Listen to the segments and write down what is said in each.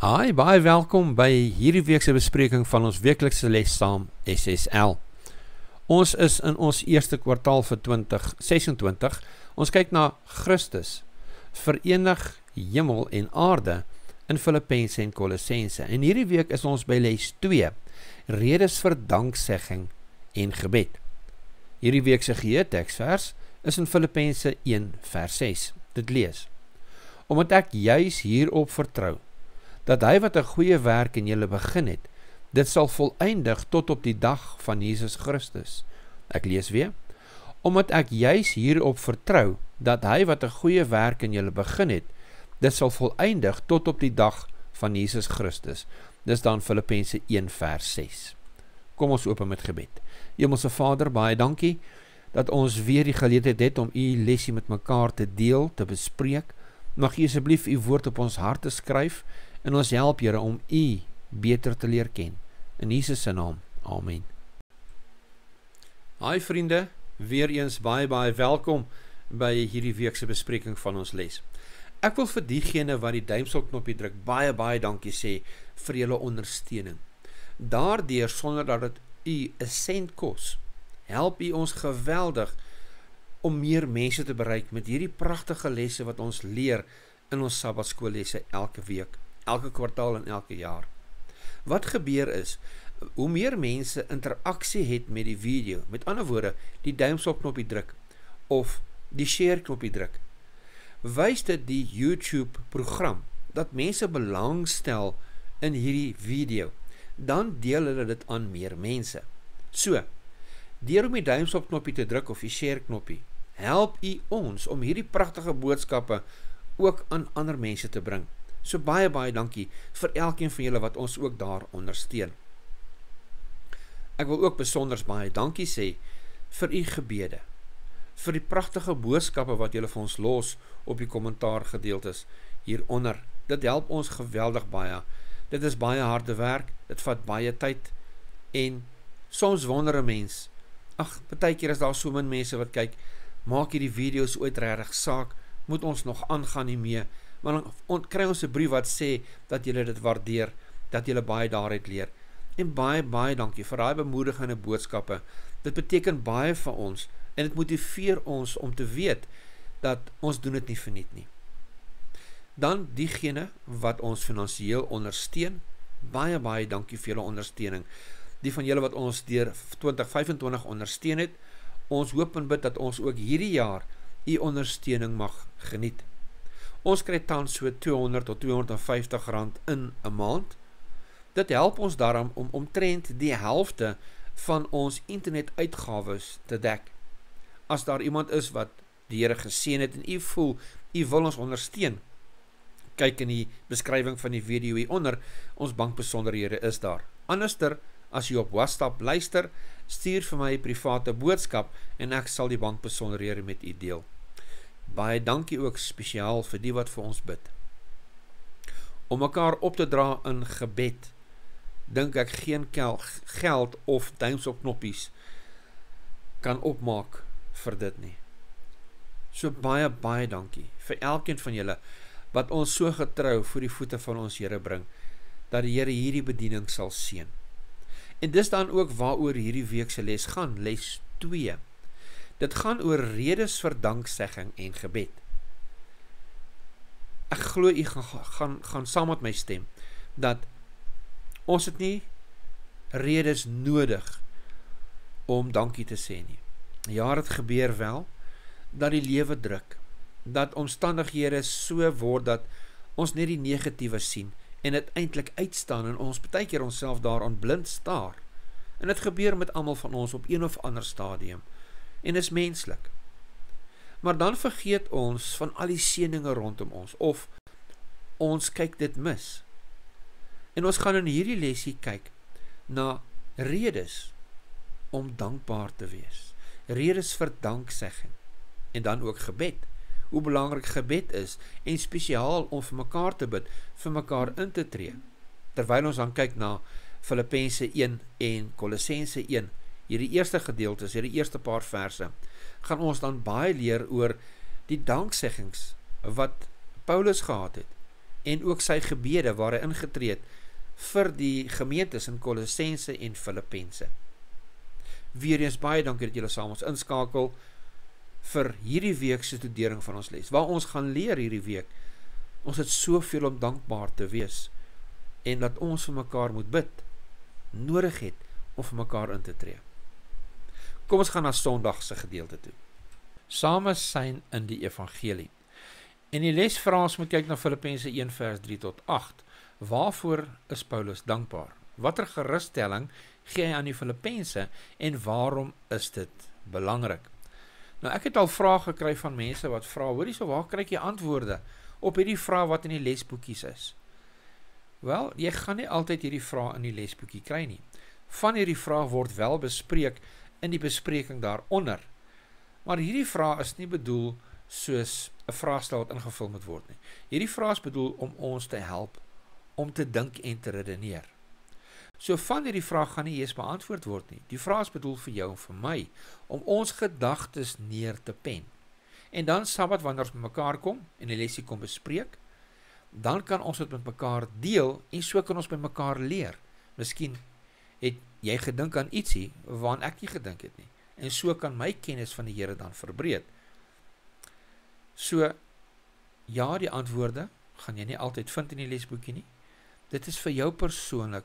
Hi, baie welkom by hierdie weekse bespreking van ons weeklikse les saam SSL. Ons is in ons eerste kwartaal vir 2026. Ons kyk na Christus, verenig hemel en aarde in Filippense en Kolossense. En hierdie week is ons by les 2, redes vir danksegging en gebed. Hierdie week se geheerteksvers is in Filippense 1 vers 6. Dit lees: Omdat ek juis hierop vertrou, dat hy wat 'n goeie werk in julle begin het, dit sal volëindig tot op die dag van Jesus Christus. Ek lees weer: Omdat ek juis hierop vertrou, dat hy wat 'n goeie werk in julle begin het, dit sal volëindig tot op die dag van Jesus Christus. Dis dan Filippense 1 vers 6. Kom ons open met gebed. Hemelse Vader, baie dankie dat ons weer die geleentheid het om u lesie met mekaar te deel, te bespreek. Mag u asseblief u woord op ons harte skryf en ons help, Here, om u beter te leer ken. In Jesus se naam, amen. Hi vriende, weer eens baie welkom by hierdie weekse bespreking van ons les. Ek wil vir diegene wat die duimselknopie druk, baie dankie sê vir julle ondersteuning. Daardeur, sonder dat dit u 'n sent kos, help u ons geweldig om meer mense te bereik met hierdie pragtige lesse wat ons leer in ons sabbatskoollesse elke week, elke kwartaal en elke jaar. Wat gebeur is, hoe meer mense interaksie het met die video, met ander woorde, die duimselknopie druk, of die share knoppie druk, wys dit die YouTube program, dat mense belangstel in hierdie video, dan deel hulle dit aan meer mense. So, deur om die duimselknopie te druk of die share knoppie, help u ons om hierdie pragtige boodskappe ook aan ander mense te bring. So baie dankie vir elkeen van julle wat ons ook daar ondersteun. Ek wil ook besonders baie dankie sê vir u gebede, vir die pragtige boodskappe wat julle vir ons los op die kommentaargedeeltes hieronder. Dit help ons geweldig baie. Dit is baie harde werk, dit vat baie tyd en soms wonder 'n mens, partykeer is daar so min mense wat kyk, maak hierdie video's ooit regtig saak, moet ons nog aangaan hiermee, maar dan kry ons 'n brief wat sê dat julle dit waardeer, dat julle baie daaruit leer. En baie dankie vir daai bemoedigende boodskappe. Dit beteken baie vir ons en dit motiveer ons om te weet dat ons doen dit nie verniet nie. Dan diegene wat ons finansiëel ondersteun, baie dankie vir julle ondersteuning. Die van julle wat ons deur 2025 ondersteun het, ons hoop en bid dat ons ook hierdie jaar u ondersteuning mag geniet. Ons kry tans so 200 tot 250 rand in 'n maand. Dit help ons daarom om omtrent die helfte van ons internetuitgawes te dek. As daar iemand is wat die Here geseën het en u voel, u wil ons ondersteun, kyk in die beskrywing van die video hieronder, ons bankbesonderhede is daar. Anderster, as u op WhatsApp luister, stuur vir my 'n private boodskap en ek sal die bankbesonderhede met u deel. Baie dankie ook spesiaal vir die wat vir ons bid. Om mekaar op te dra in gebed, dink ek geen geld of duimselknoppies kan opmaak vir dit nie. So baie dankie vir elkeen van julle wat ons so getrou voor die voete van ons Here bring, dat die Here hierdie bediening sal seën. En dis dan ook waaroor hierdie week se les gaan, les 2. Dit gaan oor redes vir danksegging en gebed. Ek glo u gaan saam met my stem, dat ons het nie redes nodig om dankie te sê nie. Ja, dit gebeur wel, dat die lewe druk, dat omstandighede so word dat ons net die negatiewe sien, en het eintlik uitstaan en ons partykeer onsself daaraan blind staar. En dit gebeur met almal van ons op een of ander stadium, en is menslik. Maar dan vergeet ons van al die seëninge rondom ons, of ons kyk dit mis. En ons gaan in hierdie lesie kyk na redes om dankbaar te wees, redes vir danksegging, en dan ook gebed, hoe belangrik gebed is, en spesiaal om vir mekaar te bid, vir mekaar in te tree. Terwyl ons dan kyk na Filippense 1 en Kolossense 1, hierdie eerste gedeeltes, hierdie eerste paar verse, gaan ons dan baie leer oor die dankseggings wat Paulus gehad het, en ook sy gebede waar hy ingetree het vir die gemeentes in Kolossense en Filippense. Weereens baie dankie dat julle saam ons inskakel vir hierdie week se studering van ons les, waar ons gaan leer hierdie week. Ons het soveel om dankbaar te wees, en dat ons vir mekaar moet bid, nodig het om vir mekaar in te tree. Kom ons gaan na Sondag se gedeelte toe. Same syn in die evangelie. En die les vra ons moet kyk na Filippense 1 vers 3 tot 8. Waarvoor is Paulus dankbaar? Watter gerusstelling gee hy aan die Filippense en waarom is dit belangrik? Nou ek het al vrae gekry van mense wat vra, hoorie, so waar kry ek jy antwoorde op hierdie vrae wat in die lesboekies is? Wel, jy gaan nie altyd hierdie vrae in die lesboekie kry nie. Van hierdie vrae word wel bespreek in die bespreking daaronder. Maar hierdie vrae is nie bedoel soos 'n vraagstel wat ingevul moet word nie. Hierdie vrae is bedoel om ons te help om te dink en te redeneer. So van hierdie vrae gaan nie eers beantwoord word nie. Die vraag is bedoel vir jou en vir my, om ons gedagtes neer te pen. En dan Sabbat, wanneer ons met mekaar kom, en die lesie kom bespreek, dan kan ons dit met mekaar deel, en so kan ons met mekaar leer. Miskien het jy gedink aan ietsie, waaraan ek nie gedink het nie. En so kan my kennis van die Here dan verbreed. So, ja, die antwoorde gaan jy nie altyd vind in die lesboekie nie. Dit is vir jou persoonlik,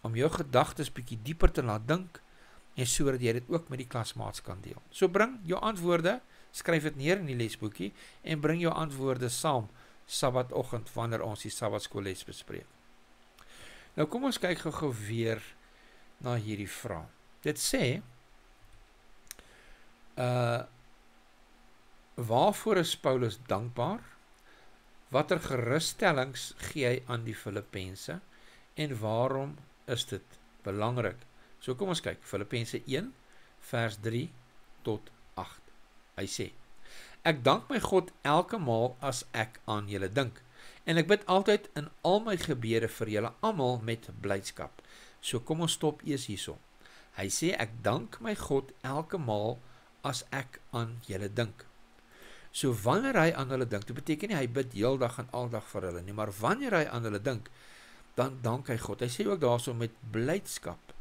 om jou gedagtes bietjie dieper te laat dink, en so dat jy dit ook met die klasmaats kan deel. So bring jou antwoorde, skryf dit neer in die lesboekie, en bring jou antwoorde saam, Sabbatoggend, wanneer ons die Sabbatskoolles bespreek. Nou kom ons kyk gou weer na hierdie vraag. Dit sê, waarvoor is Paulus dankbaar? Watter gerusstellings gee hy aan die Filippense? En waarom is dit belangrik? So kom ons kyk, Filippense 1, vers 3 tot 8. Hy sê, ek dank my God elke maal as ek aan julle dink, en ek bid altyd in al my gebede vir julle almal met blydskap. So kom ons stop eers hierso. Hy sê, ek dank my God elke maal as ek aan julle dink. So wanneer hy aan hulle dink, dit beteken nie hy bid heeldag en aldag vir hulle nie, maar wanneer hy aan hulle dink, dan dank hy God. Hy sê ook daarso met blydskap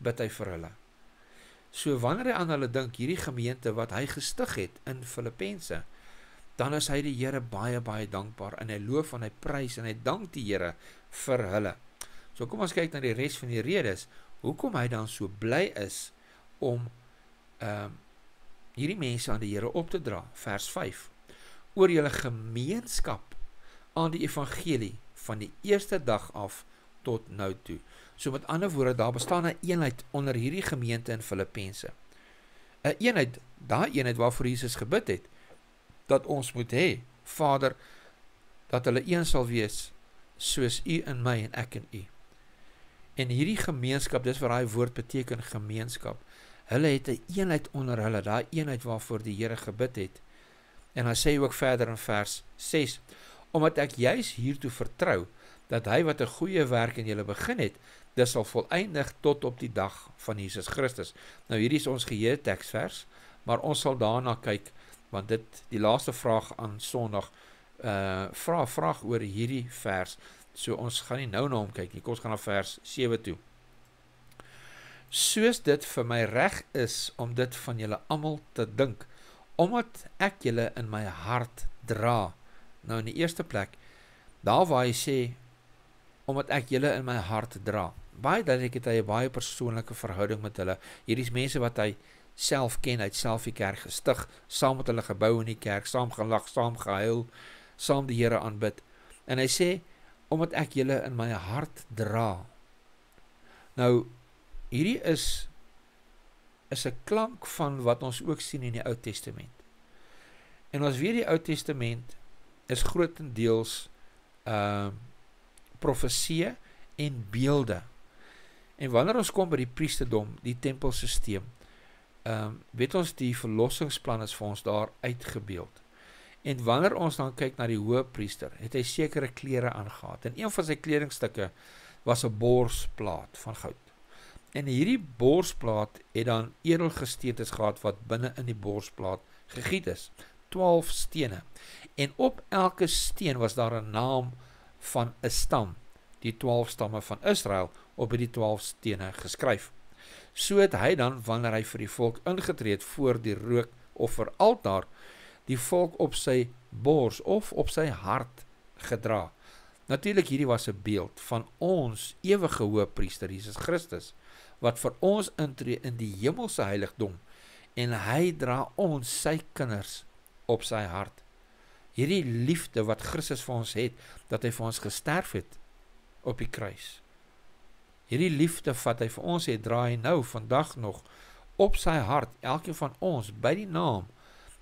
bid hy vir hulle. So wanneer hy aan hulle dink, hierdie gemeente wat hy gestig het in Filippense, dan is hy die Here baie, baie dankbaar, en hy loof en hy prys, en hy dank die Here vir hulle. So kom ons kyk na die res van die redes, hoekom hy dan so bly is, om hierdie mense aan die Here op te dra, vers 5, oor julle gemeenskap aan die evangelie, van die eerste dag af tot nou toe. So met ander woorde, daar bestaan 'n eenheid onder hierdie gemeente in Filippense. 'n eenheid, daai eenheid waarvoor Jesus gebid het, dat ons moet hê, Vader, dat hulle een sal wees, soos U in my en ek in U. En hierdie gemeenskap, dis wat daai woord beteken, gemeenskap. Hulle het 'n eenheid onder hulle, daai eenheid waarvoor die Here gebid het. En hy sê ook verder in vers 6, omdat ek juis hiertoe vertrou, dat hy wat 'n goeie werk in julle begin het, dit sal voleindig tot op die dag van Jesus Christus. Nou hierdie is ons geheue teksvers, maar ons sal daarna kyk, want die laaste vraag aan Sondag, vraag oor hierdie vers, so ons gaan nie nou na hom kyk nie, kom ons gaan na vers 7 toe. Soos dit vir my reg is om dit van julle almal te dink, omdat ek julle in my hart dra. Nou in die eerste plek, daar waar hy sê, omdat ek julle in my hart dra. Baie duidelik het hy 'n baie persoonlike verhouding met hulle. Hierdie is mense wat hy self ken, hy het self die kerk gestig, saam met hulle gebou in die kerk, saam gelag, saam gehuil, saam die Here aanbid. En hy sê, omdat ek julle in my hart dra. Nou, hierdie is 'n klank van wat ons ook sien in die Ou Testament. En ons weet die Ou Testament is grootendeels profeseë en beelde. En wanneer ons kom by die priesterdom, die tempelsysteem, weet ons die verlossingsplan is vir ons daar uitgebeeld. En wanneer ons dan kyk na die hoëpriester, het hy sekere klere aangehad. En een van sy kledingstukke was 'n borsplaat van goud. En hierdie borsplaat het dan edelgesteentes gehad wat binne in die borsplaat gegiet is. 12 stene. En op elke steen was daar 'n naam van 'n stam, die 12 stamme van Israel, op die 12 stene geskryf. So het hy dan, wanneer hy vir die volk ingetree het voor die rookofferaltaar, die volk op sy bors of op sy hart gedra. Natuurlik hierdie was 'n beeld van ons ewige hoëpriester Jesus Christus, wat vir ons intree in die hemelse heiligdom, en hy dra ons, sy kinders, op sy hart. Hierdie liefde wat Christus vir ons het, dat hy vir ons gesterf het op die kruis. Hierdie liefde wat hy vir ons het, dra hy nou vandag nog op sy hart, elkeen van ons, by die naam,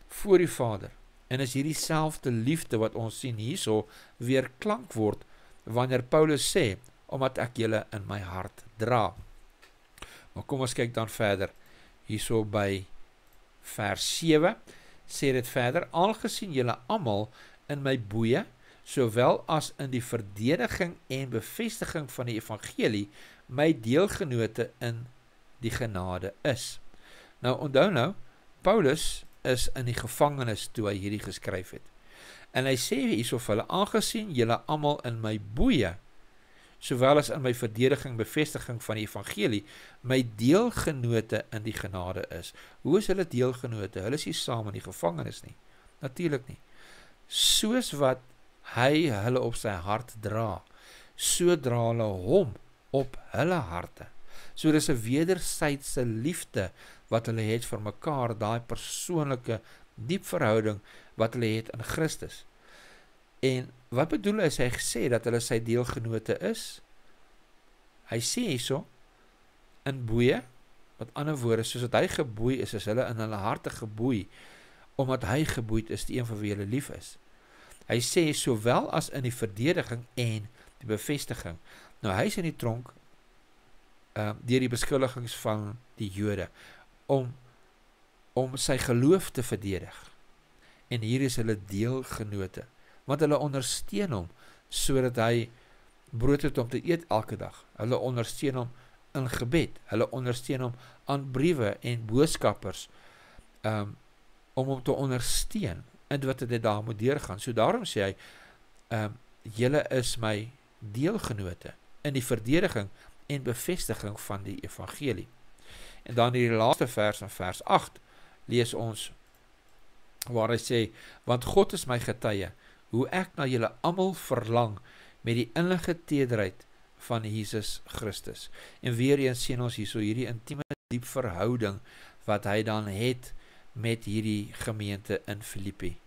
voor die Vader. En is hierdie selfde liefde wat ons sien hierso weer klank word, wanneer Paulus sê, omdat ek julle in my hart dra. Maar kom ons kyk dan verder, hierso by vers 7, sê dit verder, aangesien julle almal in my boeye, sowel as in die verdediging en bevestiging van die evangelie, my deelgenote in die genade is. Nou onthou nou, Paulus is in die gevangenis toe hy hierdie geskryf het. En hy sê hierso vir hulle, aangesien julle almal in my boeye, sowel as in my verdediging, bevestiging van die evangelie, my deelgenote in die genade is. Hoe is hulle deelgenote? Hulle is nie saam in die gevangenis nie. Natuurlik nie. Soos wat hy hulle op sy hart dra, so dra hulle hom op hulle harte. So dis 'n wederwysige liefde wat hulle het vir mekaar, daai persoonlike diep verhouding wat hulle het in Christus. En wat bedoel hy as hy sê dat hulle sy deelgenote is? Hy sê hierso, in boeye, met ander woorde, soos dat hy geboei is hulle in hulle harte geboei, omdat hy geboeid is, die een van wie hulle lief is. Hy sê, sowel as in die verdediging en die bevestiging. Nou, hy is in die tronk, deur die beskuldigings van die Jode, om sy geloof te verdedig. En hier is hulle deelgenote, want hulle ondersteun hom, sodat hy brood het om te eet elke dag. Hulle ondersteun hom in gebed, hulle ondersteun hom aan briewe en boodskappers, om hom te ondersteun, in wat dit daar moet deurgaan. So daarom sê hy, julle is my deelgenote, in die verdediging en bevestiging van die evangelie. En dan in die laaste vers, in vers 8, lees ons, waar hy sê, want God is my getuie, hoe ek na julle almal verlang, met die innige tederheid van Jesus Christus. En weer eens sien ons hierso hierdie intieme diep verhouding, wat hy dan het, met hierdie gemeente in Filippi.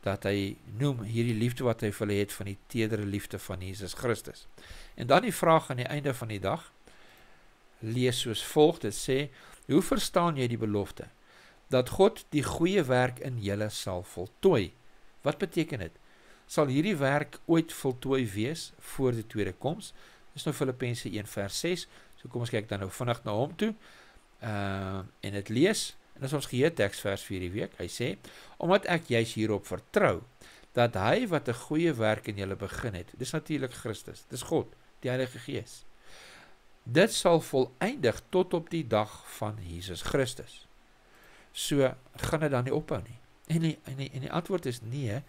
Dat hy noem hierdie liefde wat hy vir hulle het, van die tedere liefde van Jesus Christus. En dan die vraag aan die einde van die dag, lees soos volg, dit sê, hoe verstaan jy die belofte, dat God die goeie werk in julle sal voltooi? Wat beteken dit? Sal hierdie werk ooit voltooi wees, voor die tweede koms? Dis nou Filippense 1 vers 6, so kom ons kyk dan nou vinnig na hom toe, en het lees, en dis ons geheerteks vers 4 die week, hy sê, omdat ek juist hierop vertrou, dat hy wat 'n goeie werk in julle begin het, dis natuurlik Christus, dis God, die Heilige Gees, dit sal voleindig tot op die dag van Jesus Christus. So gaan dit dan nie ophou nie. En die antwoord is nee,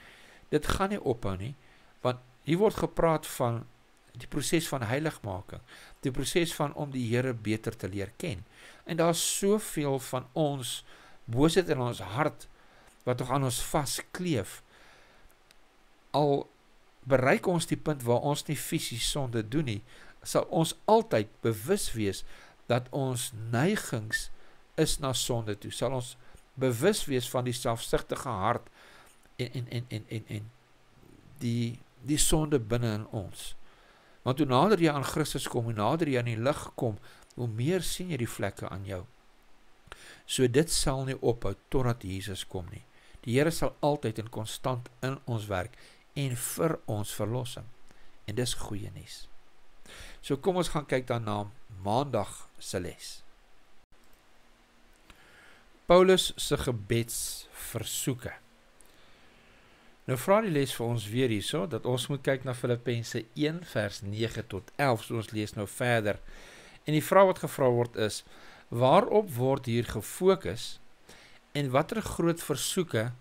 dit gaan nie ophou nie, want hier word gepraat van die proses van heiligmaking, die proses van om die Here beter te leer ken. En daar is soveel van ons boosheid in ons hart, wat nog aan ons vaskleef. Al bereik ons die punt waar ons nie fisies sonde doen nie, sal ons altyd bewus wees dat ons neigings is na sonde toe. Sal ons bewus wees van die selfsugtige hart en die sonde binne in ons. Want hoe nader jy aan Christus kom, hoe nader jy aan die lig kom, hoe meer sien jy die vlekke aan jou. So dit sal nie ophou totdat Jesus kom nie. Die Here sal altyd en konstant in ons werk en vir ons verlossing. En dis goeie nuus. So kom ons gaan kyk dan na maandag se les. Paulus se gebedsversoeke. Nou vra die les vir ons weer hierso, dat ons moet kyk na Filippense 1 vers 9 tot 11, so ons lees nou verder. En die vraag wat gevra word is, waarop word hier gefokus, en watter groot versoeke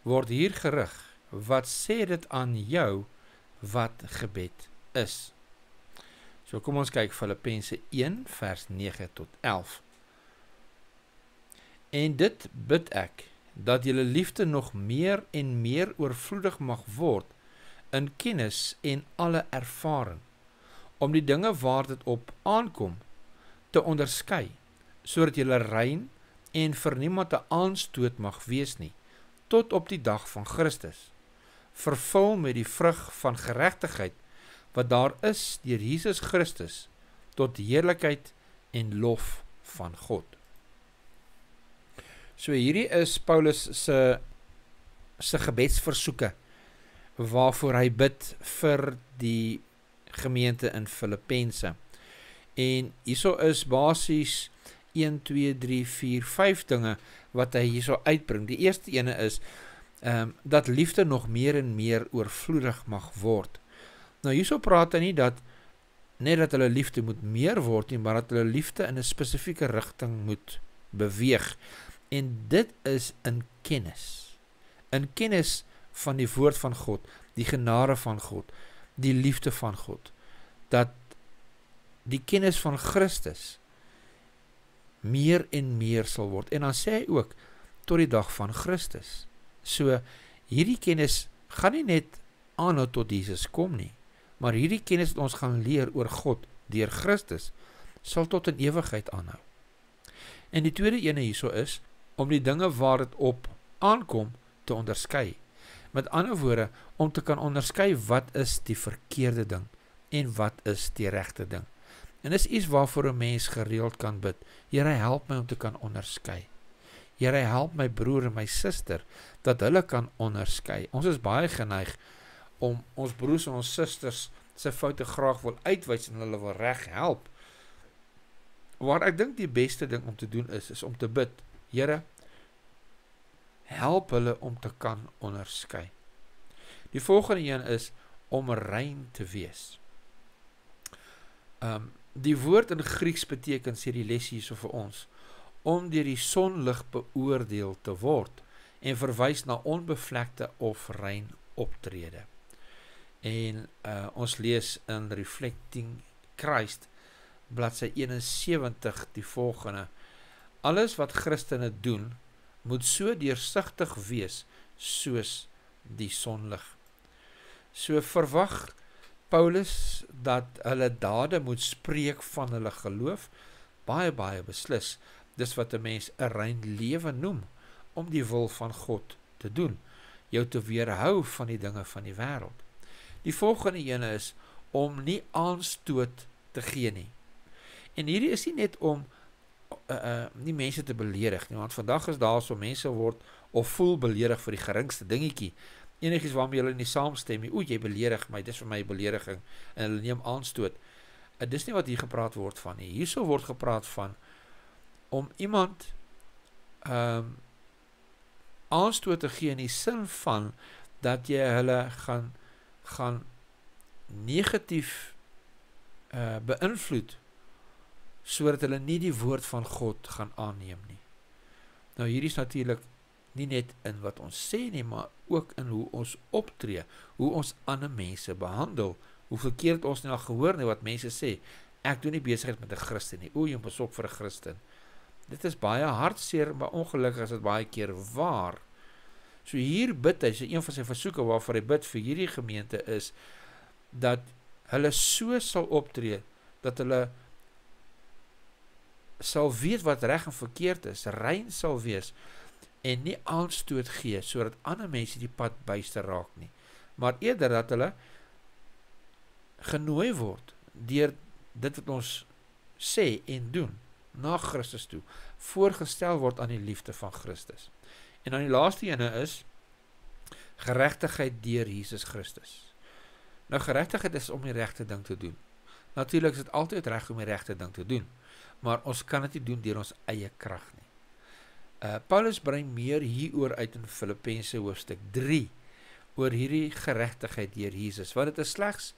word hier gerig? Wat sê dit aan jou, wat gebed is. So kom ons kyk Filippense 1 vers 9 tot 11. En dit bid ek, dat julle liefde nog meer en meer oorvloedig mag word in kennis en alle ervaring, om die dinge waar dit op aankom te onderskei, sodat julle rein en vir niemand 'n aanstoot mag wees nie, tot op die dag van Christus, vervul met die vrug van geregtigheid, wat daar is deur Jesus Christus, tot heerlikheid en lof van God. So hierdie is Paulus se gebedsversoeke, waarvoor hy bid vir die gemeente in Filippense. En hierso is basies 1, 2, 3, 4, 5 dinge wat hy hierso uitbring. Die eerste ene is dat liefde nog meer en meer oorvloedig mag word. Nou hierso praat hy nie net dat hulle liefde moet meer word nie, maar dat hulle liefde in 'n spesifieke rigting moet beweeg. En dit is in kennis. In kennis van die woord van God, die genade van God, die liefde van God. Dat die kennis van Christus meer en meer sal word. En dan sê hy ook, tot die dag van Christus. So, hierdie kennis gaan nie net aanhou tot Jesus kom nie, maar hierdie kennis wat ons gaan leer oor God deur Christus, sal tot in ewigheid aanhou. En die tweede ene hierso is, om die dinge waar dit op aankom te onderskei. Met ander woorde, om te kan onderskei wat is die verkeerde ding en wat is die regte ding. En dis iets waarvoor 'n mens gereeld kan bid. Here, help my om te kan onderskei. Here, help my broer en my suster dat hulle kan onderskei. Ons is baie geneig om ons broers en ons susters se foute graag wil uitwys en hulle wil reg help. Waar ek dink die beste ding om te doen is om te bid. Here, help hulle om te kan onderskei. Die volgende een is om rein te wees. Die woord in Grieks beteken, sê die les hierso vir ons, om deur die sonlig beoordeel te word en verwys na onbevlekte of rein optrede. En ons lees in Reflecting Christ, bladsy 71, die volgende: alles wat Christene doen, moet so deursigtig wees soos die sonlig. So verwag Paulus dat hulle dade moet spreek van hulle geloof, baie beslis. Dis wat 'n mens 'n rein lewe noem, om die wil van God te doen, jou te weerhou van die dinge van die wêreld. Die volgende ene is om nie aanstoot te gee nie. En hierdie is nie net om nie mense te beledig nie, want vandag is daar so mense word of voel beledig vir die geringste dingetjie. Enigiets waarmee hulle nie saamstem nie, jy beledig my, dis vir my belediging, en hulle neem aanstoot. Dis nie wat hier gepraat word van nie. Hierso word gepraat van om iemand aanstoot te gee in die sin van dat jy hulle gaan negatief beïnvloed, sodat hulle nie die woord van God gaan aanneem nie. Nou hierdie is natuurlik nie net in wat ons sê nie, maar ook in hoe ons optree, hoe ons ander mense behandel, hoe verkeerd ons nie al gehoor nie wat mense sê, ek doen nie besigheid met 'n Christen nie, jy moet pas op vir 'n Christen. Dit is baie hartseer, maar ongelukkig is dit baie keer waar. So hier bid hy, so een van sy versoeke waarvoor hy bid vir hierdie gemeente is, dat hulle so sal optree, dat hulle sal weet wat reg en verkeerd is, rein sal wees, en nie aanstoot gee, sodat ander mense die pad byster raak nie, maar eerder dat hulle genooi word, deur dit wat ons sê en doen, na Christus toe, voorgestel word aan die liefde van Christus. En dan die laaste ene is, geregtigheid deur Jesus Christus. Nou geregtigheid is om die regte ding te doen. Natuurlik is dit altyd reg om die regte ding te doen, maar ons kan dit nie doen deur ons eie krag nie. Paulus bring meer hieroor uit in Filippense hoofstuk 3, oor hierdie geregtigheid deur Jesus, want dit is slegs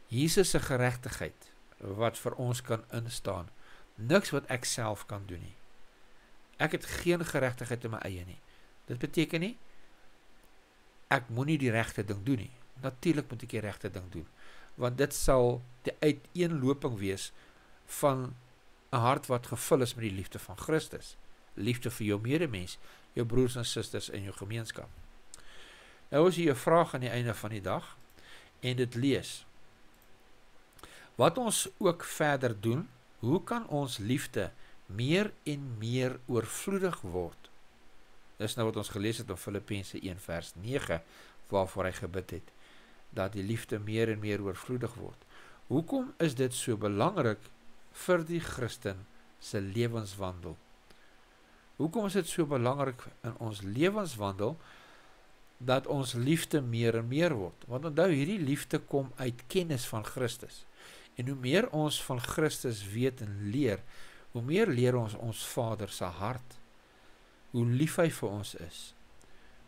Jesus se geregtigheid wat vir ons kan instaan. Niks wat ek self kan doen nie. Ek het geen geregtigheid in my eie nie. Dit beteken nie, ek moet nie die regte ding doen nie, Natuurlik moet ek die regte ding doen, want dit sal die uiteenloping wees van 'n hart wat gevul is met die liefde van Christus, liefde vir jou medemens, jou broers en susters in jou gemeenskap. Nou is hier 'n vraag aan die einde van die dag, en dit lees: wat ons ook verder doen, hoe kan ons liefde meer en meer oorvloedig word? Dis nou wat ons gelees het in Filippense 1 vers 9, waarvoor hy gebid het, dat die liefde meer en meer oorvloedig word. Hoekom is dit so belangrik vir die Christen se lewenswandel? Hoekom is dit so belangrik in ons lewenswandel, dat ons liefde meer en meer word? Want onthou, hierdie liefde kom uit kennis van Christus. En hoe meer ons van Christus weet en leer, hoe meer leer ons ons Vader se hart, hoe lief hy vir ons is,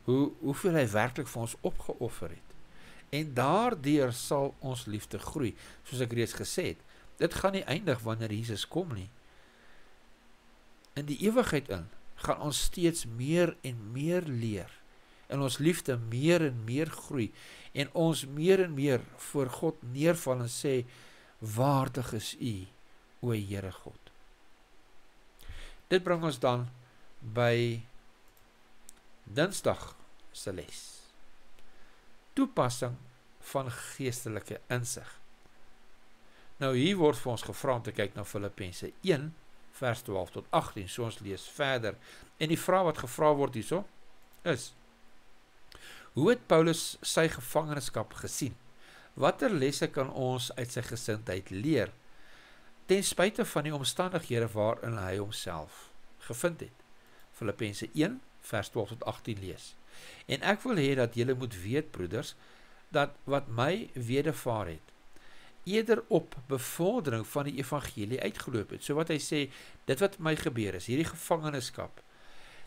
hoeveel hy werklik vir ons opgeoffer het. En daardeur sal ons liefde groei, soos ek reeds gesê het. Dit gaan nie eindig wanneer Jesus kom nie. In die ewigheid in, gaan ons steeds meer en meer leer, en ons liefde meer en meer groei, en ons meer en meer voor God neerval en sê, waardig is U, o Here God. Dit bring ons dan by Dinsdag se les. Toepassing van geestelike insig. Nou hier word vir ons gevra om te kyk na Filippense 1 vers 12 tot 18, so ons lees verder. En die vraag wat gevra word hierso is: hoe het Paulus sy gevangenskap gesien? Watter lesse kan ons uit sy gesindheid leer, ten spyte van die omstandighede waarin hy homself gevind het? Filippense 1 vers 12 tot 18 lees. En ek wil hê dat julle moet weet, broeders, dat wat my wedervaar het, eerder op bevordering van die evangelie uitgeloop het. So wat hy sê, dit wat my gebeur is, hierdie gevangenskap,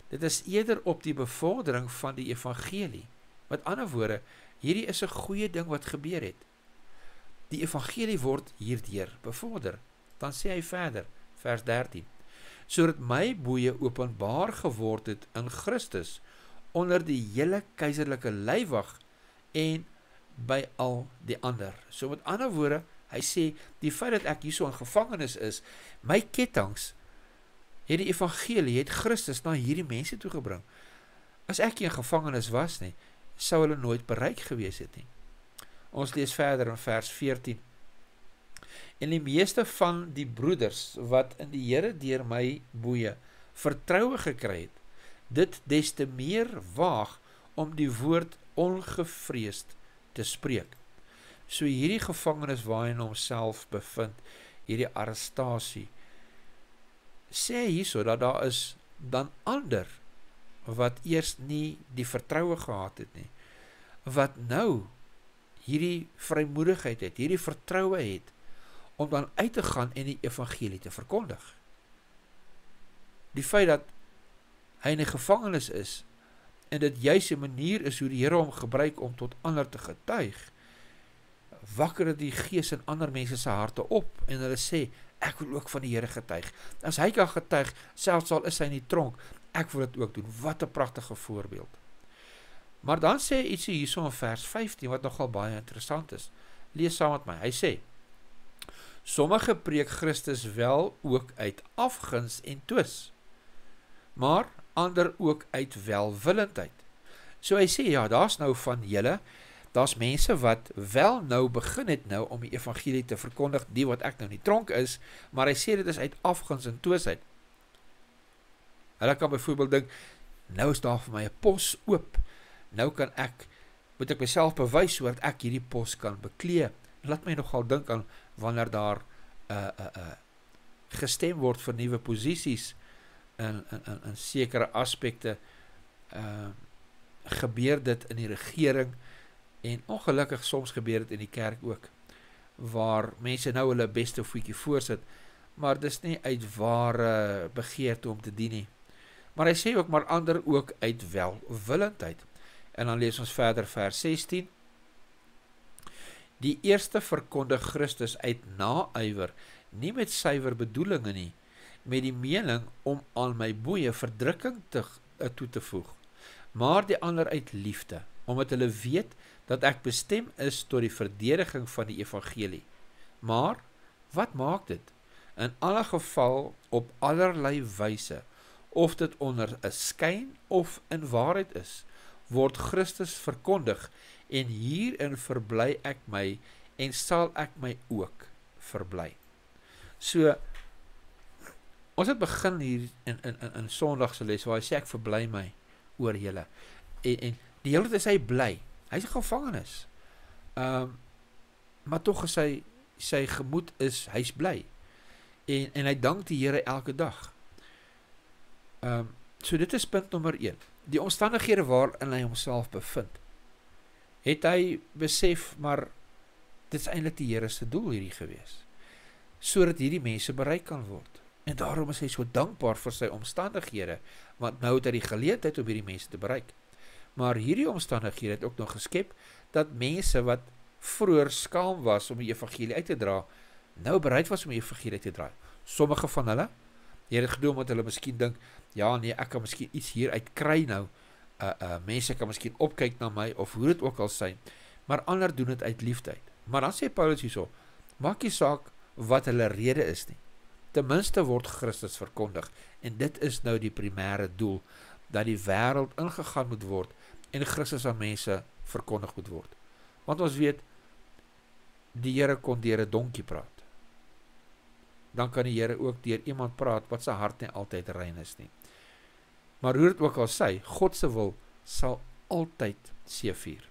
dit is eerder op die bevordering van die evangelie. Met ander woorde, hierdie is 'n goeie ding wat gebeur het. Die evangelie word hierdeur bevorder. Dan sê hy verder, vers 13, sodat my boeye openbaar geword het in Christus, onder die hele keiserlike leiwag en by al die ander. So met ander woorde, hy sê, die feit dat ek hierso in gevangenis is, my kettinge, het die evangelie, het Christus na hierdie mense toegebring. As ek in gevangenis was nie, sou hulle nooit bereik gewees het nie. Ons lees verder in vers 14. En die meeste van die broeders, wat in die Here deur my boeye vertroue gekry het, dit des te meer waag om die woord ongevreesd te spreek. So hierdie gevangenis waarin homself bevind, hierdie arrestasie, sê hierso dat daar is dan ander wat eers nie die vertroue gehad het nie, wat nou hierdie vrymoedigheid het, hierdie vertroue het, om dan uit te gaan en die evangelie te verkondig. Die feit dat hy in 'n gevangenis is, en dit juis 'n manier is hoe die Here hom gebruik om tot ander te getuig, wakker dit die gees in ander mense se harte op, en hulle sê, ek wil ook van die Here getuig. As hy kan getuig, selfs al is hy in die tronk, ek wil dit ook doen. Wat 'n pragtige voorbeeld. Maar dan sê hy ietsie hierso in vers 15, wat nogal baie interessant is. Lees saam met my. Hy sê, sommige preek Christus wel ook uit afguns en twis, maar ander ook uit welwillendheid. So hy sê, ja, daar's nou van julle, daar's mense wat wel nou begin het nou om die evangelie te verkondig, die wat ek nou in die tronk is, maar hy sê dit is uit afguns en twisheid. Hulle kan byvoorbeeld dink, nou is daar vir my 'n pos oop, nou moet ek myself bewys sodat ek hierdie pos kan beklee. Laat my nogal dink aan wanneer daar gestem word vir nuwe posisies in sekere aspekte, gebeur dit in die regering, en ongelukkig soms gebeur dit in die kerk ook, waar mense nou hulle beste voetjie voorsit, maar dis nie uit ware begeerte om te dien nie. Maar hy sê ook, maar ander ook uit welwillendheid. En dan lees ons verder vers 16. Die eerste verkondig Christus uit naaiwer, nie met suiwer bedoelinge nie, met die mening om aan my boeye verdrukking toe te voeg, maar die ander uit liefde, omdat hulle weet dat ek bestem is tot die verdediging van die evangelie. Maar, wat maak dit? In alle geval op allerlei wyse, of dit onder 'n skyn of in waarheid is, word Christus verkondig, en hierin verbly ek my, en sal ek my ook verbly. So, ons het begin hier in Sondagse les, waar hy sê ek verbly my oor julle, en die hele tyd is hy bly, hy is in gevangenis, maar tog is sy gemoed is, hy's bly, en hy dank die Here elke dag. So dit is punt nommer 1, die omstandighede waarin hy homself bevind, het hy besef, maar dit is eintlik die Here se doel hierdie gewees, sodat hierdie mense bereik kan word, en daarom is hy so dankbaar vir sy omstandighede, want nou het hy die geleentheid om hierdie mense te bereik. Maar hierdie omstandighede het ook nog geskep, dat mense wat vroeër skaam was om die evangelie uit te dra, nou bereid was om die evangelie uit te dra. Sommige van hulle, die het gedoen omdat hulle miskien dink, ja nee, ek kan miskien iets hieruit kry nou, mense kan miskien opkyk na my, of hoe dit ook al sy, maar ander doen dit uit liefde. Maar dan sê Paulus hierso, maak nie saak wat hulle rede is nie. Ten minste word Christus verkondig, en dit is nou die primêre doel, dat die wêreld ingegaan moet word, en Christus aan mense verkondig moet word. Want ons weet, die Here kon deur 'n donkie praat. Dan kan die Here ook deur iemand praat, wat sy hart nie altyd rein is nie. Maar hoe dit ook al sê, God se wil sal altyd seëvier.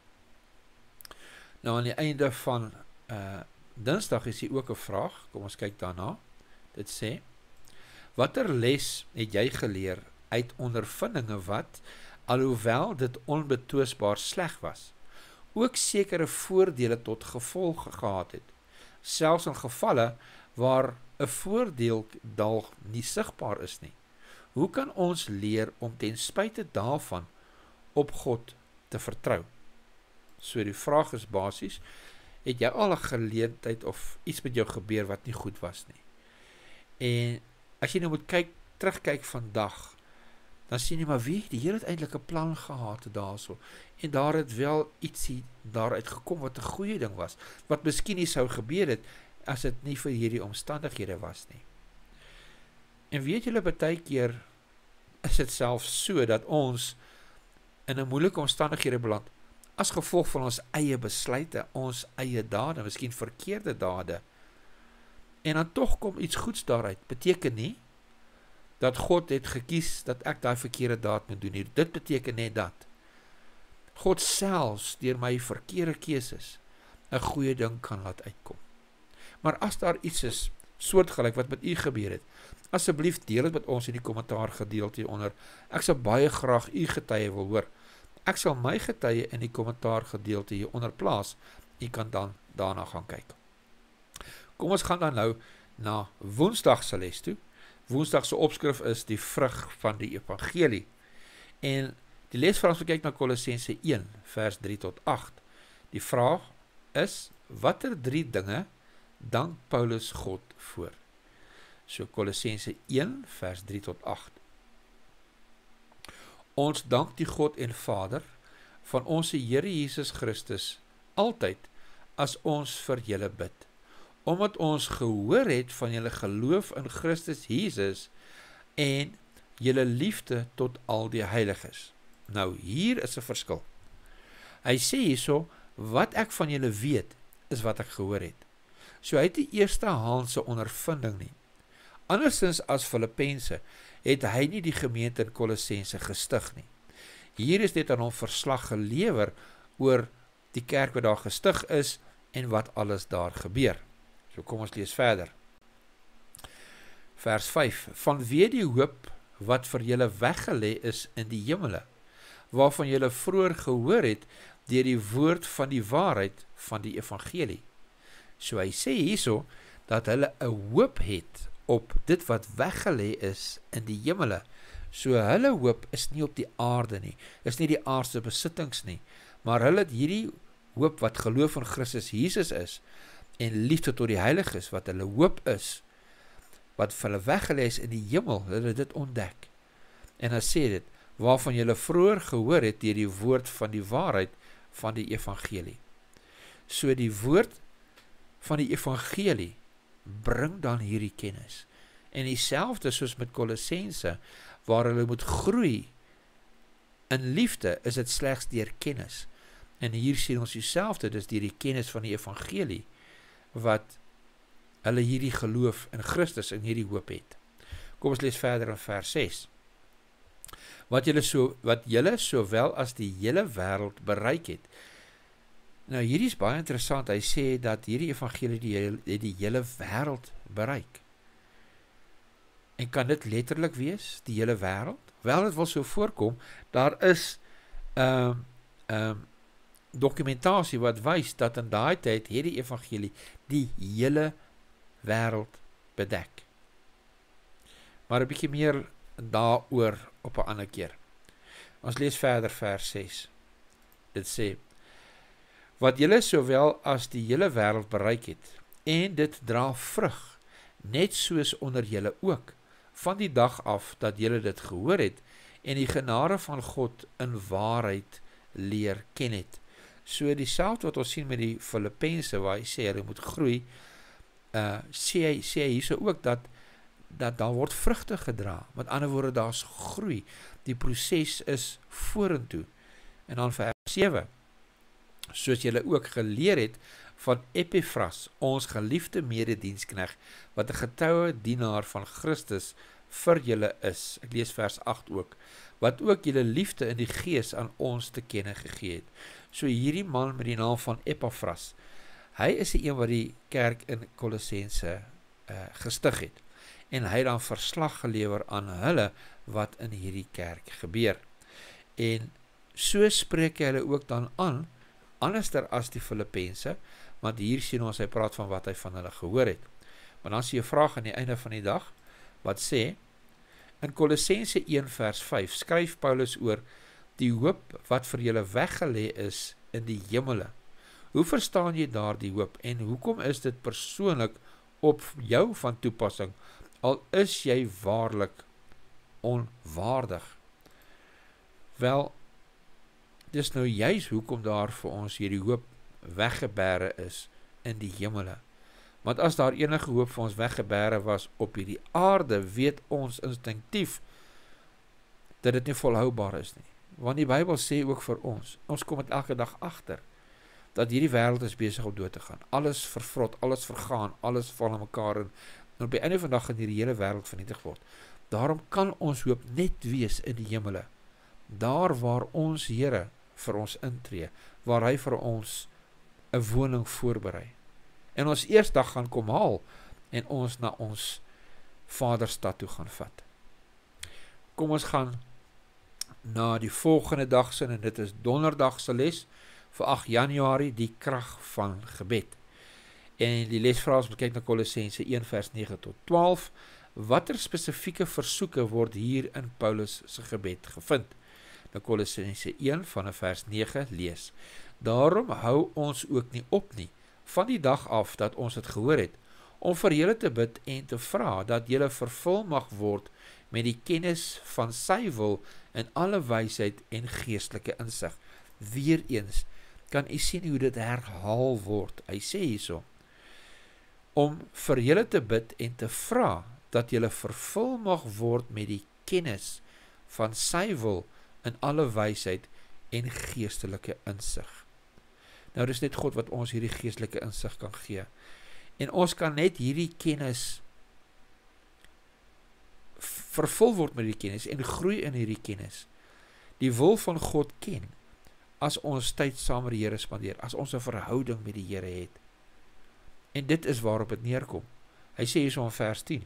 Nou aan die einde van Dinsdag is hier ook 'n vraag, kom ons kyk daarna. Dit sê, watter les het jy geleer uit ondervindinge wat, alhoewel dit onbetwisbaar sleg was, ook sekere voordele tot gevolg gehad het, selfs in gevalle waar 'n voordeel dalk nie sigbaar is nie. Hoe kan ons leer om ten spyte daarvan op God te vertrou? So die vraag is basies, het jy al 'n geleentheid of iets met jou gebeur wat nie goed was nie? En as jy nou moet terugkyk vandag, dan sien jy maar wie, die Here het eintlik 'n plan gehad daarso, en daar het wel ietsie daaruit gekom wat 'n goeie ding was, wat miskien nie sou gebeur het, as dit nie vir hierdie omstandighede was nie. En weet julle, baie keer is dit selfs so, dat ons in 'n moeilike omstandighede beland, as gevolg van ons eie besluite, ons eie dade, miskien verkeerde dade, en dan tog kom iets goeds daaruit, beteken nie, dat God het gekies, dat ek daai verkeerde daad moet doen nie. Dit beteken net dat God selfs deur my verkeerde keuses 'n goeie ding kan laat uitkom. Maar as daar iets is, soortgelyk wat met u gebeur het, asseblief deel dit met ons in die kommentaar gedeelte hieronder. Ek sal baie graag u getuie wil hoor. Ek sal my getuie in die kommentaar gedeelte hieronder plaas. U kan dan daarna gaan kyk. Kom ons gaan dan nou na Woensdag se les toe. Woensdag se opskrif is die vrug van die evangelie. En die les vir ons kyk na Kolossense 1 vers 3 tot 8. Die vraag is, watter 3 dinge dank Paulus God voor? So Kolossense 1 vers 3 tot 8. Ons dank die God en Vader van ons Here Jesus Christus altyd as ons vir julle bid, omdat ons gehoor het van julle geloof in Christus Jesus en julle liefde tot al die heiliges. Nou hier is 'n verskil. Hy sê hierso, wat ek van julle weet, is wat ek gehoor het. So hy het die eerstehandse ondervinding nie. Andersins as Filippense het hy nie die gemeente in Kolossense gestig nie. Hier is dit aan hom verslag gelewer oor die kerk wat daar gestig is en wat alles daar gebeur. So kom ons lees verder. Vers 5. Vanweë die hoop wat vir julle weggelê is in die hemele, waarvan julle vroeër gehoor het deur die woord van die waarheid van die evangelie. So hy sê hierso dat hulle 'n hoop het op dit wat weggelê is in die hemele. So hulle hoop is nie op die aarde nie, is nie die aardse besittings nie, maar hulle het hierdie hoop wat geloof in Christus Jesus is, en liefde tot die heiliges, wat hulle hoop is, wat vir hulle weggelê is in die hemel, hulle dit ontdek. En dan sê dit, waarvan julle vroeër gehoor het deur die woord van die waarheid van die evangelie. So die woord van die evangelie bring dan hierdie kennis. En dieselfde soos met Kolossense, waar hulle moet groei in liefde, is dit slegs deur kennis. En hier sien ons dieselfde, dis deur die kennis van die evangelie, wat hulle hierdie geloof in Christus en hierdie hoop het. Kom ons lees verder in vers 6. Wat julle sowel as die hele wêreld bereik het. Nou hierdie is baie interessant, hy sê dat hierdie evangelie die hele wêreld bereik. En kan dit letterlik wees, die hele wêreld? Wel, dit wil so voorkom, daar is dokumentasie wat wys dat in daai tyd hierdie evangelie die hele wêreld bedek. Maar 'n bietjie meer daaroor op 'n ander keer. Ons lees verder vers 6. Dit sê, wat julle sowel as die hele wêreld bereik het, en dit dra vrug, net soos onder julle ook, van die dag af dat julle dit gehoor het, en die genade van God in waarheid leer ken het. So dieselfde wat ons sien met die Filippense, waar hy sê, hulle moet groei, sê hy hierso ook, dat daar word vrugte gedra, met ander woorde, daar's groei, die proses is vorentoe. En dan vers 7, soos julle ook geleer het van Epaphras, ons geliefde medediensknegt, wat 'n getroue dienaar van Christus vir julle is. Ek lees vers 8 ook, wat ook julle liefde in die gees aan ons te kenne gegee het. So hierdie man met die naam van Epaphras, hy is die een wat die kerk in Kolossense gestig het. En hy dan verslag gelewer aan hulle wat in hierdie kerk gebeur. En so spreek hy hulle ook dan aan, anderster as die Filippense, want hier sien ons, hy praat van wat hy van hulle gehoor het. Maar dan sien jy 'n vraag aan die einde van die dag, wat sê, in Kolossense 1 vers 5, skryf Paulus oor die hoop wat vir julle weggelê is in die hemele. Hoe verstaan jy daar die hoop, en hoekom is dit persoonlik op jou van toepassing, al is jy waarlik onwaardig? Wel, dis nou juis hoekom daar vir ons hierdie hoop weggebere is in die hemele. Want as daar enige hoop vir ons weggebere was op hierdie aarde, weet ons instinktief dat dit nie volhoubaar is nie. Want die Bybel sê ook vir ons kom dit elke dag agter, dat hierdie wêreld is besig om dood te gaan. Alles vervrot, alles vergaan, alles val in mekaar en op die einde van die dag gaan hierdie hele wêreld vernietig word. Daarom kan ons hoop net wees in die hemele, daar waar ons Here vir ons intree, waar hy vir ons 'n woning voorberei. En ons eersdag gaan kom haal en ons na ons Vaderstad toe gaan vat. Kom ons gaan na die volgende dag sin, en dit is donderdag se les vir 8 Januarie, die krag van gebed. En die lesvraag is, kyk na Kolossense 1 vers 9 tot 12, watter spesifieke versoeke word hier in Paulus se gebed gevind? Na Kolossense 1 van vers 9 lees, daarom hou ons ook nie op nie, van die dag af dat ons het gehoor het, om vir julle te bid en te vra, dat julle vervul mag word met die kennis van sy wil in alle wysheid en geestelike insig. Weereens, kan u sien hoe dit herhaal word. Hy sê hierso, om vir julle te bid en te vra, dat julle vervul mag word met die kennis van sy wil in alle wysheid en geestelike insig. Nou, dis net God wat ons hierdie geestelike insig kan gee. En ons kan net hierdie kennis vervul word met die kennis en groei in hierdie kennis. Die wil van God ken, as ons tyd saam met die Here spandeer, as ons 'n verhouding met die Here het. En dit is waarop dit neerkom. Hy sê hierso in vers 10,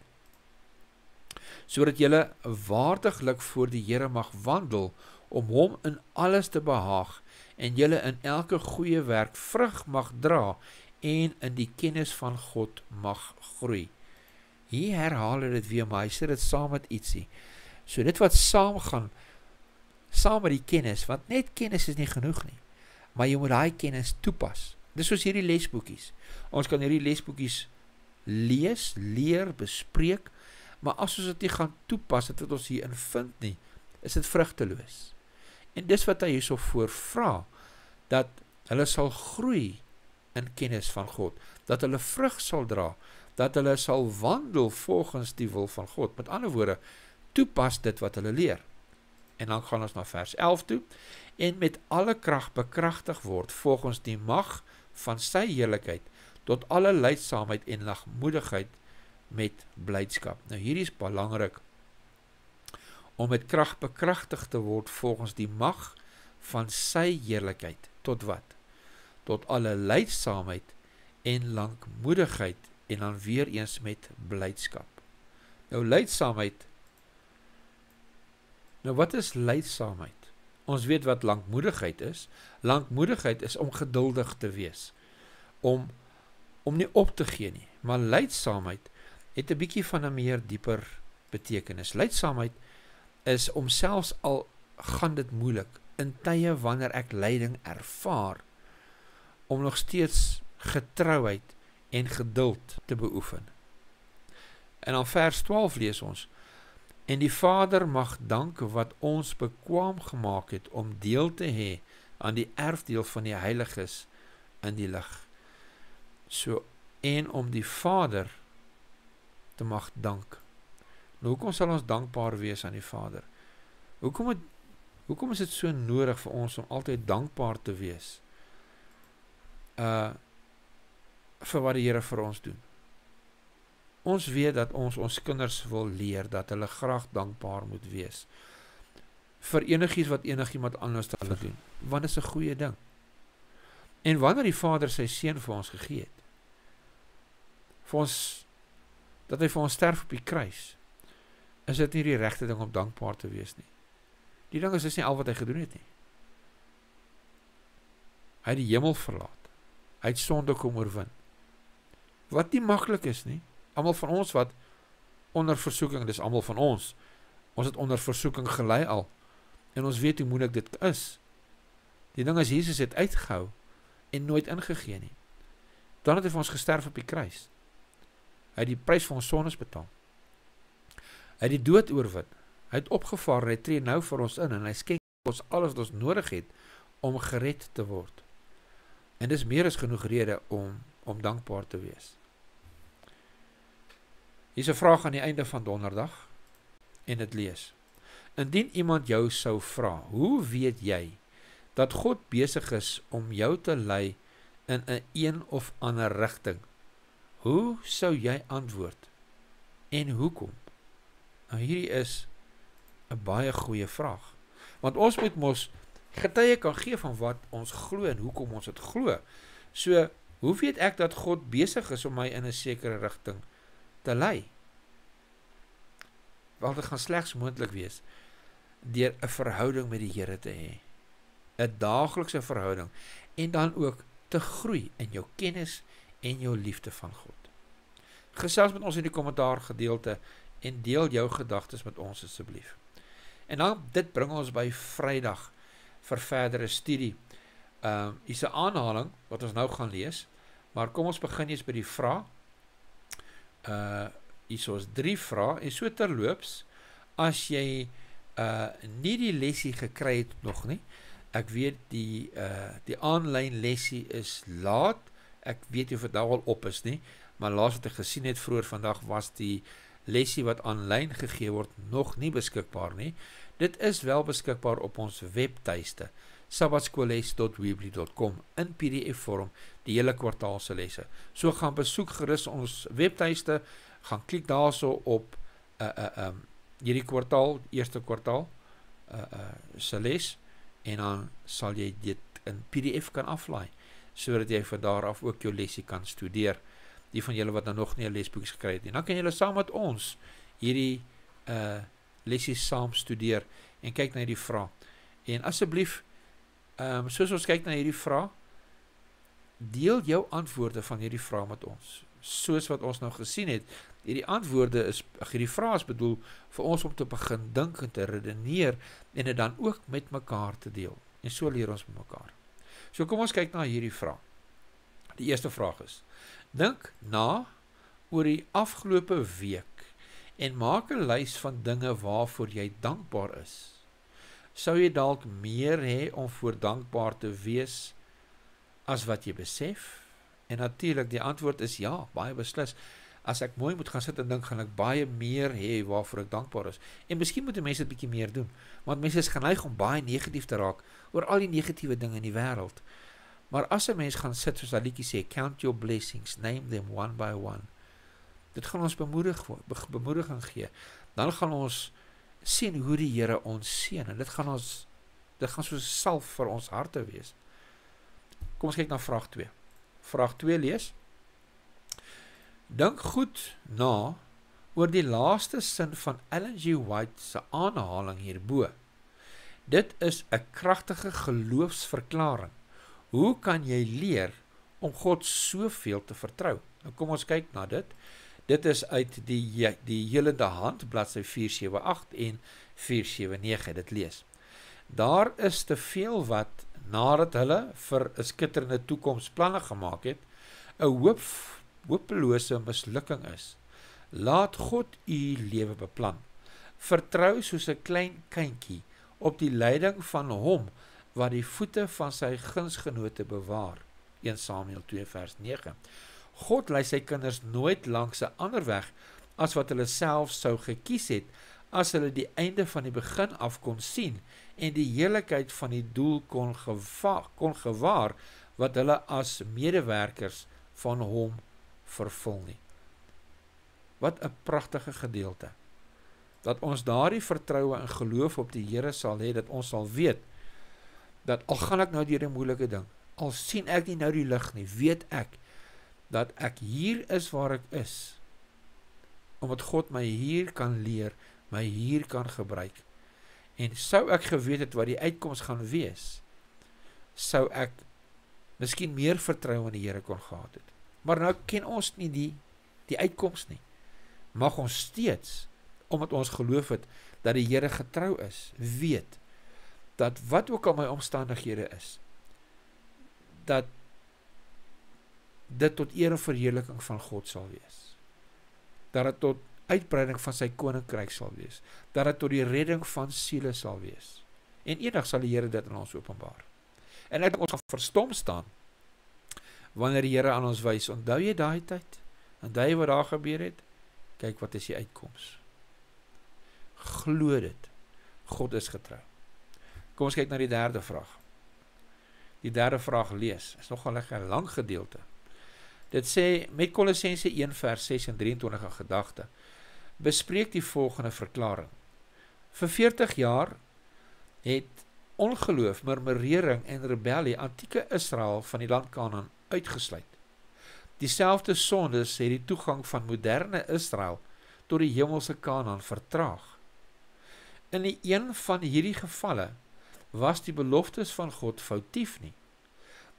sodat julle waardiglik voor die Here mag wandel, om hom in alles te behaag, en julle in elke goeie werk vrug mag dra, en in die kennis van God mag groei. Hier herhaal hy dit weer, maar hy sê dit saam met ietsie. So dit wat saam gaan, saam met die kennis, want net kennis is nie genoeg nie, maar jy moet daai kennis toepas. Dis soos hierdie lesboekies. Ons kan hierdie lesboekies lees, leer, bespreek, maar as ons dit nie gaan toepas, dit wat ons hierin vind nie, is dit vrugteloos. En dis wat hy hierso voor vra, dat hulle sal groei in kennis van God, dat hulle vrug sal dra, dat hulle sal wandel volgens die wil van God. Met ander woorde, toepas dit wat hulle leer. En dan gaan ons na vers 11 toe, en met alle krag bekragtig word volgens die mag van sy heerlikheid, tot alle lydsaamheid en lagmoedigheid met blydskap. Nou hierdie is belangrik, om met krag bekragtig te word volgens die mag van sy heerlikheid, tot wat? Tot alle lydsaamheid en lankmoedigheid, en dan weer eens met blydskap. Nou lydsaamheid, nou wat is lydsaamheid? Ons weet wat lankmoedigheid is. Lankmoedigheid is om geduldig te wees, om nie op te gee nie, maar lydsaamheid het 'n bietjie van 'n meer dieper betekenis. Lydsaamheid is om selfs al gaan dit moeilik, in tye wanneer ek lyding ervaar, om nog steeds getrouheid en geduld te beoefen. En dan vers 12 lees ons, en die Vader mag dank wat ons bekwaam gemaak het om deel te hê aan die erfdeel van die heiliges in die lig. So, en om die Vader te mag dank. Nou, hoekom sal ons dankbaar wees aan die Vader? Hoekom is dit so nodig vir ons om altyd dankbaar te wees? Vir wat die Here vir ons doen. Ons weet dat ons kinders wil leer, dat hulle graag dankbaar moet wees. Vir enigiets wat enigiemand anders hulle doen. Want dit is 'n goeie ding. En wanneer die Vader sy seun vir ons gegee het, dat hy vir ons sterf op die kruis, is dit nie die regte ding om dankbaar te wees nie. Die ding is nie al wat hy gedoen het nie. Hy het die hemel verlaat. Hy het sonde kom oorwin. Wat nie maklik is nie. Almal van ons wat onder versoeking, dis almal van ons het onder versoeking gelei al, en ons weet hoe moeilik dit is. Die ding is, Jesus het uitgehou, en nooit ingegee nie. Dan het hy vir ons gesterf op die kruis. Hy het die prys vir ons sondes betaal. Hy het die dood oorwin. Hy het opgevaar, en hy tree nou vir ons in, en hy skenk ons alles wat ons nodig het, om gered te word. En dis meer as genoeg rede om dankbaar te wees. Hier is 'n vraag aan die einde van donderdag, en dit lees. Indien iemand jou sou vra, hoe weet jy dat God besig is om jou te lei in 'n een of ander rigting? Hoe sou jy antwoord? En hoekom? Nou hierdie is 'n baie goeie vraag. Want ons moet mos getuie kan gee van wat ons glo en hoekom ons dit glo. So, hoe weet ek dat God besig is om my in 'n sekere rigting te lei? Wel, dit gaan slegs moontlik wees deur 'n verhouding met die Here te hê. 'n daaglikse verhouding, en dan ook te groei in jou kennis en jou liefde van God. Gesels met ons in die kommentaar gedeelte en deel jou gedagtes met ons asseblief. En dan, dit bring ons by Vrydag vir verdere studie. Is 'n aanhaling wat ons nou gaan lees, maar kom ons begin eers by die vraag. Hier is 3 vrae, en so terloops, as jy nie die lesie gekry het nog nie, ek weet die aanlyn lesie is laat, ek weet nie of dit nou al op is nie, maar laas wat ek gesien het vroeër vandag was die lesie wat aanlyn gegee word nog nie beskikbaar nie. Dit is wel beskikbaar op ons webtuiste, sabbatskoolles.weebly.com, in PDF vorm, die hele kwartaal se lesse. So gaan besoek gerus ons webtuiste, gaan klik daarso op hierdie kwartaal, eerste kwartaal se les, en dan sal jy dit in PDF kan aflaai, sodat jy van daar af ook jou lesie kan studeer. Die van julle wat nou nog nie 'n lesboek gekry het nie, dan kan julle saam met ons hierdie lesies saam studeer en kyk na hierdie vrae. En asseblief, soos ons kyk na hierdie vrae, deel jou antwoorde van hierdie vrae met ons. Soos wat ons nou gesien het, hierdie vrae is bedoel vir ons om te begin dink en te redeneer en dit dan ook met mekaar te deel. En so leer ons met mekaar. So kom ons kyk na hierdie vraag. Die eerste vraag is: dink na oor die afgelope week en maak 'n lys van dinge waarvoor jy dankbaar is. Sou jy dalk meer hê om voor dankbaar te wees as wat jy besef? En natuurlik, die antwoord is ja, baie beslis. As ek mooi moet gaan sit en dink, gaan ek baie meer hê waarvoor ek dankbaar is. En miskien moet mense 'n bietjie meer doen, want mense is geneig om baie negatief te raak oor al die negatiewe dinge in die wêreld. Maar as 'n mens gaan sit, soos dat liedjie sê, count your blessings, name them one by one. Dit gaan ons bemoediging gee. Dan gaan ons sien hoe die Here ons seën, en dit gaan soos salf vir ons harte wees. Kom ons kyk na vraag 2. Vraag 2 lees: Dink goed na oor die laaste sin van Ellen G. White se aanhaling hierbo. Dit is 'n kragtige geloofsverklaring. Hoe kan jy leer om God soveel te vertrou? Nou kom ons kyk na dit. Dit is uit die Helende Hand, bladsy 478 en 479, dit lees. Daar is te veel wat, nadat hulle vir 'n skitterende toekoms planne gemaak het, 'n hopelose mislukking is. Laat God u lewe beplan. Vertrou soos 'n klein kindjie op die leiding van hom wat die voete van sy gunsgenote bewaar. 1 Samuel 2 vers 9. God lei sy kinders nooit langs 'n ander weg as wat hulle self sou gekies het, as hulle die einde van die begin af kon sien en die heerlikheid van die doel kon gewaar wat hulle as medewerkers van hom vervul nie. Wat 'n pragtige gedeelte. Dat ons daardie vertroue en geloof op die Here sal hê, dat ons sal weet, dat al gaan ek nou deur 'n moeilike ding, al sien ek nie nou die lig nie, weet ek, dat ek hier is waar ek is, omdat God my hier kan leer, my hier kan gebruik. En sou ek geweet het wat die uitkoms gaan wees, sou ek miskien meer vertrou in die Here kon gehad het. Maar nou ken ons nie die uitkoms nie. Mag ons steeds, omdat ons geloof het, dat die Here getrou is, weet, dat wat ook al my omstandighede is, dat dit tot eer en verheerliking van God sal wees. Dat dit tot uitbreiding van sy koninkryk sal wees. Dat dit tot die redding van siele sal wees. En eendag sal die Here dit aan ons openbaar. En ek dink ons gaan verstom staan, wanneer die Here aan ons wys, onthou jy daai tyd? Onthou jy wat daar gebeur het? Kyk, wat is die uitkoms? Glo dit. God is getrou. Kom ons kyk na die derde vraag. Die derde vraag lees. Is nogal 'n lang gedeelte. Dit sê, met Kolossense 1 vers 6 en 23 in gedagte, bespreek die volgende verklaring. Vir 40 jaar het ongeloof, murmurering en rebellie antieke Israel van die land Kanaan uitgesluit. Dieselfde sondes het die toegang van moderne Israel tot die hemelse Kanaan vertraag. In die een van hierdie gevalle was die beloftes van God foutief nie.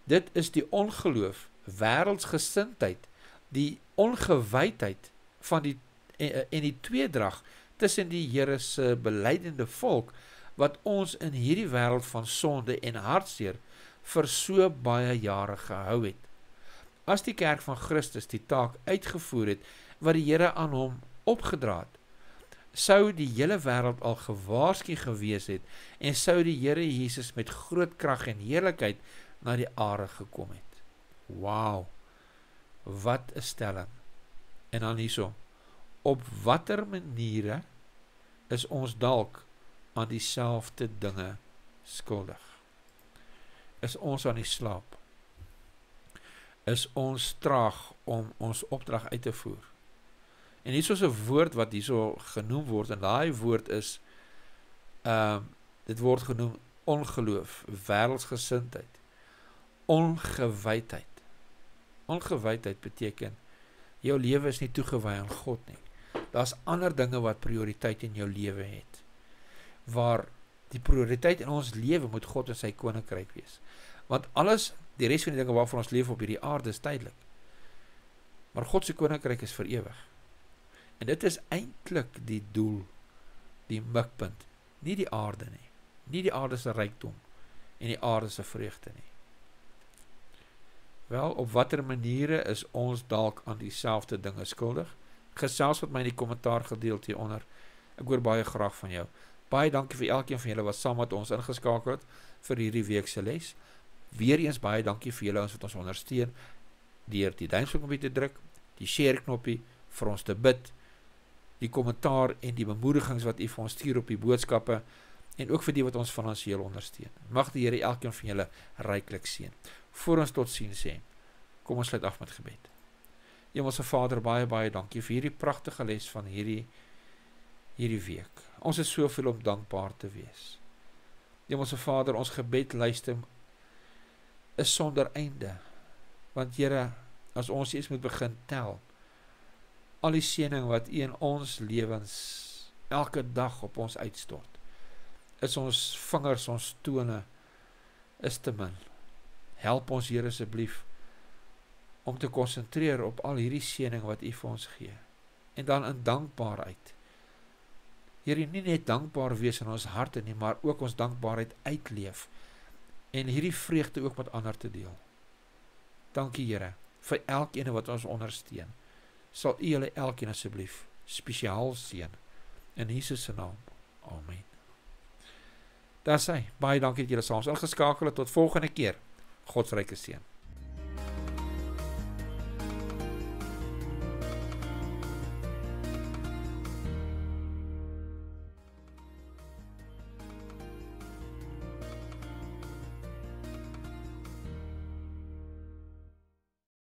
Dit is die ongeloof, wêreldsgesindheid, die ongewydheid van die tweedrag tussen die Here se belydende volk wat ons in hierdie wêreld van sonde en hartseer vir so baie jare gehou het. As die kerk van Christus die taak uitgevoer het wat die Here aan hom opgedra het, sou die hele wêreld al gewaarsku gewees het en sou die Here Jesus met groot krag en heerlikheid na die aarde gekom het. Wow, wat 'n stelling. En dan hierso, op watter maniere is ons dalk aan dieselfde dinge skuldig? Is ons aan die slaap? Is ons traag om ons opdrag uit te voer? En hierso is 'n woord wat hierso genoem word, en daai woord is, dit word genoem ongeloof, wêreldsgesindheid, ongewydheid. Ongewydheid beteken, jou lewe is nie toegewy aan God nie. Daar's ander dinge wat prioriteit in jou lewe het. Waar die prioriteit in ons lewe moet God en sy koninkryk wees. Want alles, die res van die dinge waarvoor ons leef op hierdie aarde is tydelik. Maar God se koninkryk is vir ewig. En dit is eintlik die doel, die mikpunt, nie die aarde nie. Nie die aarde se rykdom en die aarde se vreugde nie. Wel, op watter maniere is ons dalk aan dieselfde dinge skuldig? Gesels met my in die kommentaar gedeelte hieronder. Ek hoor baie graag van jou. Baie dankie vir elkeen van julle wat saam met ons ingeskakel het vir hierdie week se les. Weereens baie dankie vir julle wat ons ondersteun, deur die duimspoelknopie te druk, die share knoppie, vir ons te bid, die kommentaar en die bemoedigings wat u vir ons stuur op die boodskappe, en ook vir die wat ons finansiëel ondersteun. Mag die Here elkeen van julle ryklik seën. Voor ons tot sien sê, kom ons sluit af met gebed. Hemelse Vader, baie dankie vir hierdie pragtige les van hierdie week. Ons is soveel om dankbaar te wees. Hemelse Vader, ons gebedlyste is sonder einde, want Here, as ons eens moet begin tel, al die seëning wat U in ons lewens elke dag op ons uitstort, is ons vingers, ons tone, is te min. Help ons Here asseblief om te konsentreer op al hierdie seëning wat U vir ons gee, en dan in dankbaarheid. Here, nie net dankbaar wees in ons harte nie, maar ook ons dankbaarheid uitleef, en hierdie vreugde ook met ander te deel. Dankie Here, vir elkeen wat ons ondersteun. Sal U julle elkeen asseblief spesiaal seën, in Jesus se naam. Amen. Daar sê, baie dankie dat julle saam ingeskakel het. Tot volgende keer. God se ryke seën.